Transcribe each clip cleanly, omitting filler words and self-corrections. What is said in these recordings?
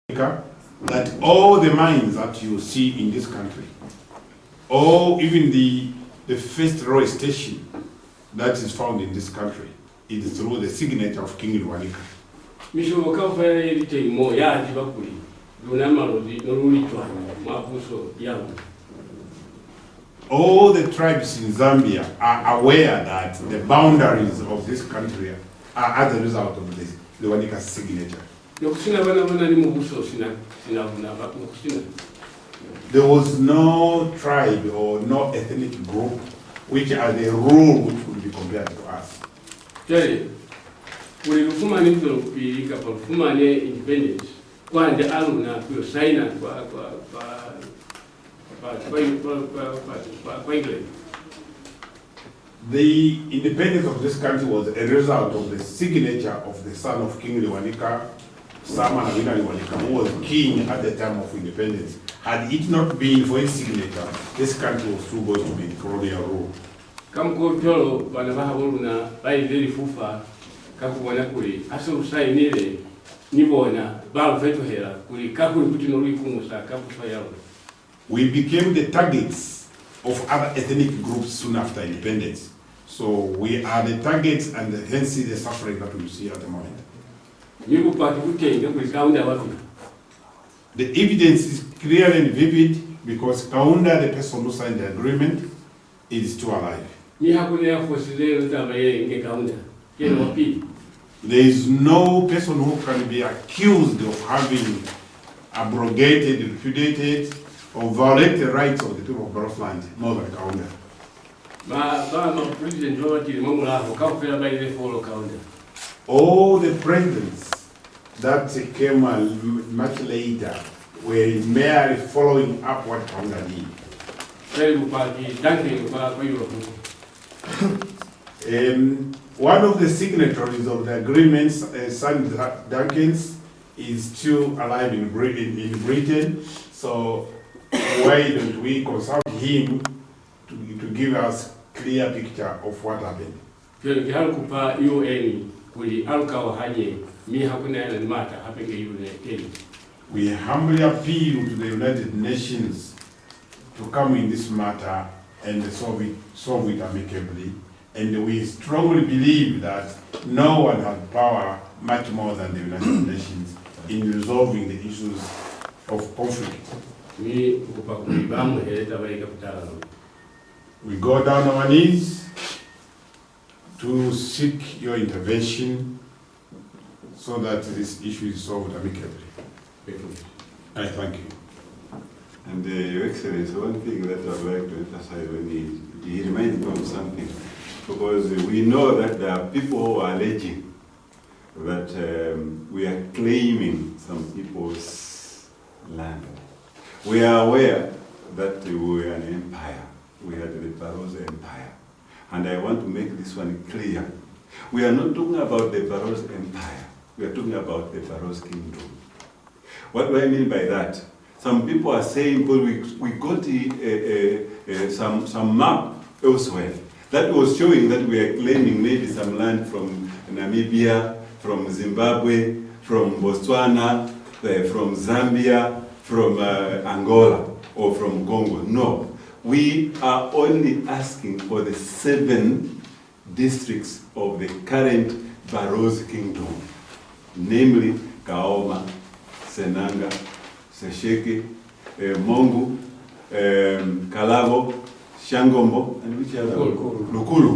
that all the mines that you see in this country, or even the first railway station that is found in this country, is through the signature of King Wignaraja. All the tribes in Zambia are aware that the boundaries of this country are as a result of this, the Wignaraja signature. There was no tribe or no ethnic group which are the rule which would be compared to us. The independence of this country was a result of the signature of the son of King Wignaraja, Kanni Wignaraja, who was king at the time of independence. Had it not been for his signature, this country was still going to be in colonial rule. We became the targets of other ethnic groups soon after independence. So we are the targets, and hence the suffering that we see at the moment. The evidence is clear and vivid because Kaunda, the person who signed the agreement, is still alive. There is no person who can be accused of having abrogated, repudiated, or violated the rights of the people of Barotseland more than Kaunda. All the presidents that came much later were merely following up what Kaunda did. One of the signatories of the agreements, Son Duncans, is still alive in Britain. So why don't we consult him to give us clear picture of what happened? We humbly appeal to the United Nations to come in this matter and solve it amicably. And we strongly believe that no one has power much more than the United Nations in resolving the issues of conflict. We go down on our knees to seek your intervention so that this issue is solved amicably. I thank you. And Your Excellency, one thing that I would like to emphasize when he reminded me of something, because we know that there are people who are alleging that we are claiming some people's land. We are aware that we were an empire. We had the Barotse Empire. And I want to make this one clear. We are not talking about the Barotse Empire. We are talking about the Barotse Kingdom. What do I mean by that? Some people are saying, well, we got some map elsewhere that was showing that we are claiming maybe some land from Namibia, from Zimbabwe, from Botswana, from Zambia, from Angola, or from Congo. No, we are only asking for the 7 districts of the current Barotse Kingdom, namely Kaoma, Senanga, Sesheke, Mongu, Kalabo, Shangombo, and which other? Lukulu.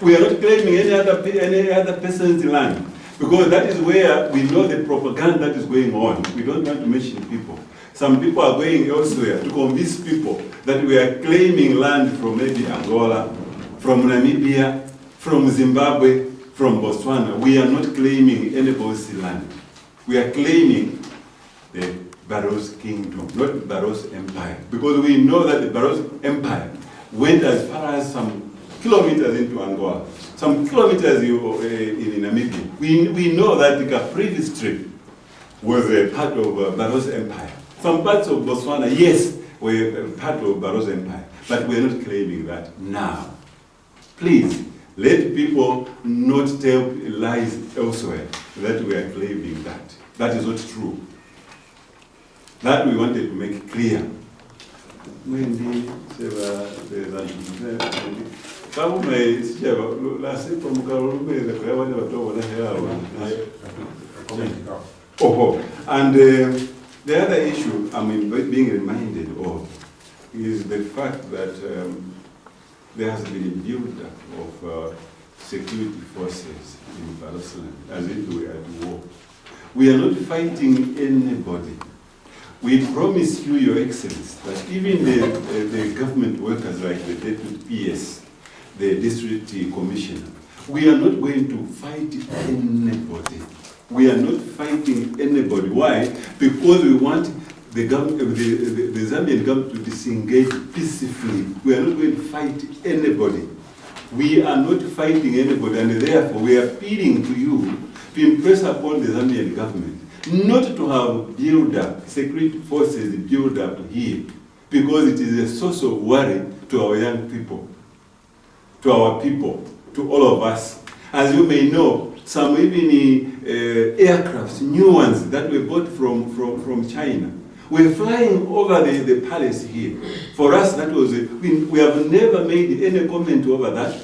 We are not claiming any other person's land, because that is where we know the propaganda that is going on. We don't want to mention people. Some people are going elsewhere to convince people that we are claiming land from maybe Angola, from Namibia, from Zimbabwe, from Botswana. We are not claiming anybody's land. We are claiming the Barotse Kingdom, not the Barotse Empire. Because we know that the Barotse Empire went as far as some kilometers into Angola, some kilometers in Namibia. We know that the Caprivi Strip was a part of Barotse Empire. Some parts of Botswana, yes, were part of Barotse Empire, but we are not claiming that now. Please, let people not tell lies elsewhere that we are claiming that. That is not true. That we wanted to make clear. And the other issue being reminded of is the fact that there has been a build-up of security forces in Barotseland, as if we are at war. We are not fighting anybody. We promise you, Your Excellency, that even the government workers like the Deputy PS, the District Commissioner, we are not going to fight anybody. We are not fighting anybody. Why? Because we want the Zambian government to disengage peacefully. We are not going to fight anybody. We are not fighting anybody, and therefore we are appealing to you to impress upon the Zambian government not to have build-up, security forces build-up here, because it is a source of worry to our young people, to our people, to all of us. As you may know, some even aircrafts, new ones that were bought from China, were flying over the palace here. For us, that was we have never made any comment over that.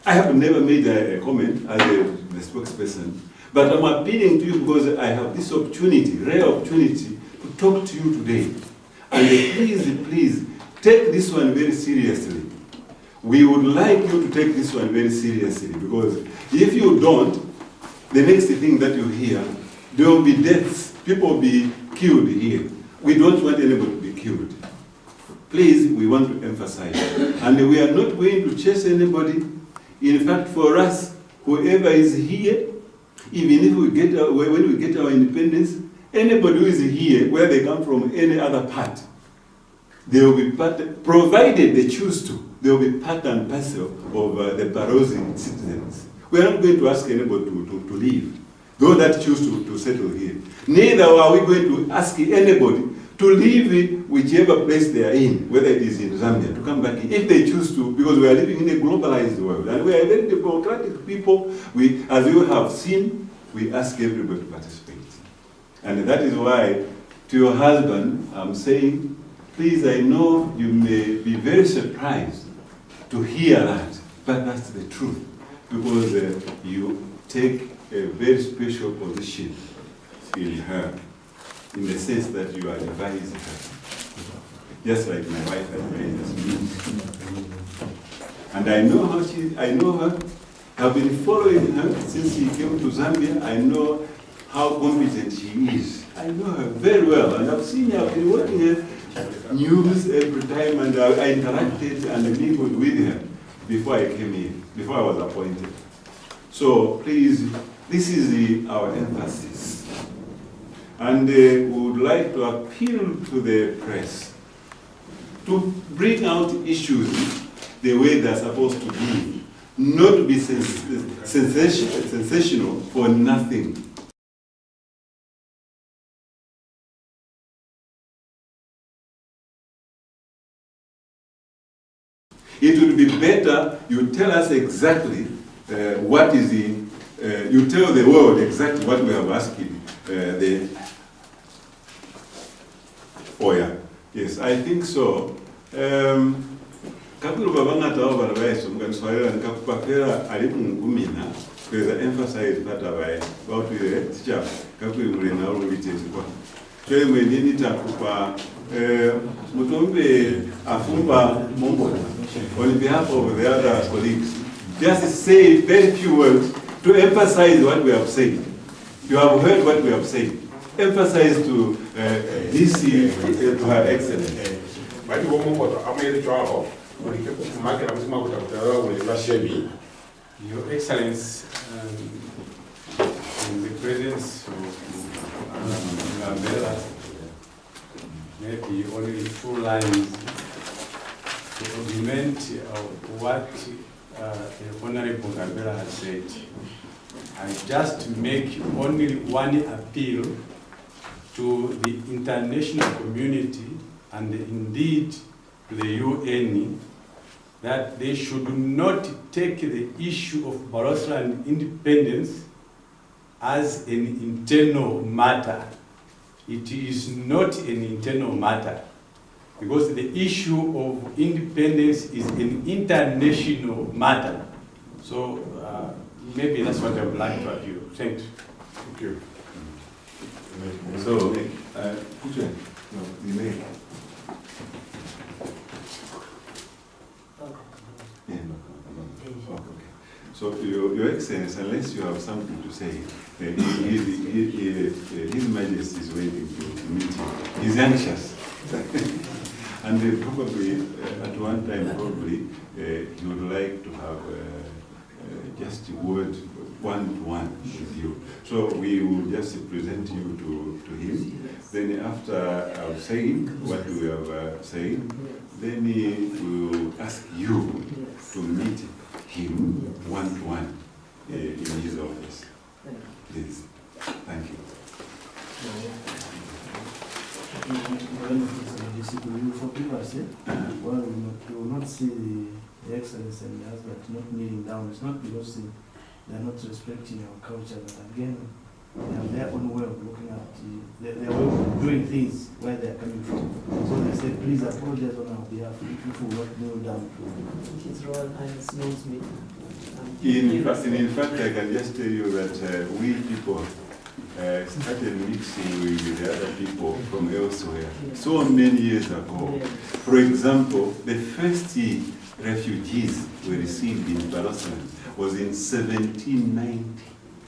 I have never made a comment as the spokesperson. But I'm appealing to you because I have this opportunity, rare opportunity, to talk to you today. And please, take this one very seriously. We would like you to take this one very seriously, because if you don't, the next thing that you hear, there will be deaths. People will be killed here. We don't want anybody to be killed. Please, we want to emphasize. And we are not going to chase anybody. In fact, for us, whoever is here, even if we get when we get our independence, anybody who is here, where they come from any other part, they will be part, provided they choose to, they will be part and parcel of the Barotseland citizens. We are not going to ask anybody to leave, those that choose to settle here. Neither are we going to ask anybody to leave whichever place they are in, whether it is in Zambia, to come back in, if they choose to, because we are living in a globalized world. And we are very democratic people. As you have seen, we ask everybody to participate. And that is why, to your husband, I'm saying, please, I know you may be very surprised to hear that, but that's the truth, because you take a very special position in her, in the sense that you are advising her, just like my wife advises me. And I know her, I've been following her since she came to Zambia. I know how competent she is. I know her very well, and I've seen her, I've been watching her news every time, and I interacted and mingled with her before I came in, before I was appointed. So please, this is our emphasis. And we would like to appeal to the press to bring out issues the way they're supposed to be, not to be sensational for nothing. It would be better you tell us exactly what is in, you tell the world exactly what we have asked yes, I think so. Kakuru babanga tawo barabayeso mkaniswalira nikakupapera alimu ngumina kweza emphasize that about the teacher kakuru mulena olubitezi kwa chwe mwenini takupa mutombe afumba mombo on behalf of the other colleagues, just say very few words to emphasize what we have said. You have heard what we have said. Emphasize to this to Her Excellency. Your Excellency, in the presence of Ngambela, maybe only 2 lines to augment what the Honorable Ngambela has said. I just make only one appeal to the international community and indeed to the UN that they should not take the issue of Barotseland independence as an internal matter. It is not an internal matter, because the issue of independence is an international matter. So maybe that's what I would like to argue. Thanks. Thank you. So, no, you may. Yeah, no. Okay. So, Your Excellency, unless you have something to say, His Majesty is waiting to meet you. He's anxious. And probably, at one time, probably, he would like to have just a word one-to-one with you. So we will just present you to him. Then after I've said what we have said, then he will ask you to meet him one-to-one in his office. Please. Thank you. Will you forgive us? Well, we will not see the Excellency and the husband not kneeling down. It's not because they are not respecting our culture, but again, they have their own way of looking at their way of doing things, where they are coming from. So they say, please apologize on our behalf if we will not kneel down. His Royal Highness knows me. In fact, I can just tell you that we people started mixing with the other people from elsewhere so many years ago. For example, the first refugees we received in Barotseland was in 1790,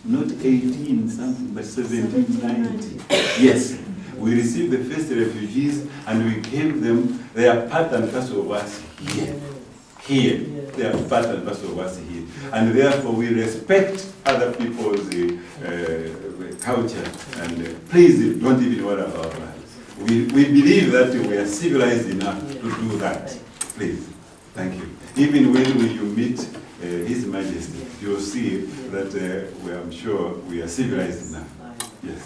not 18 something, but 1790. Yes, we received the first refugees and we gave them their part and parcel of us here. Here, they are part and parcel of us here. And therefore we respect other people's culture, and please don't even worry about that. We believe that we are civilized enough to do that. Please, thank you. Even when you meet His Majesty, you'll see that I'm sure we are civilized enough. Yes.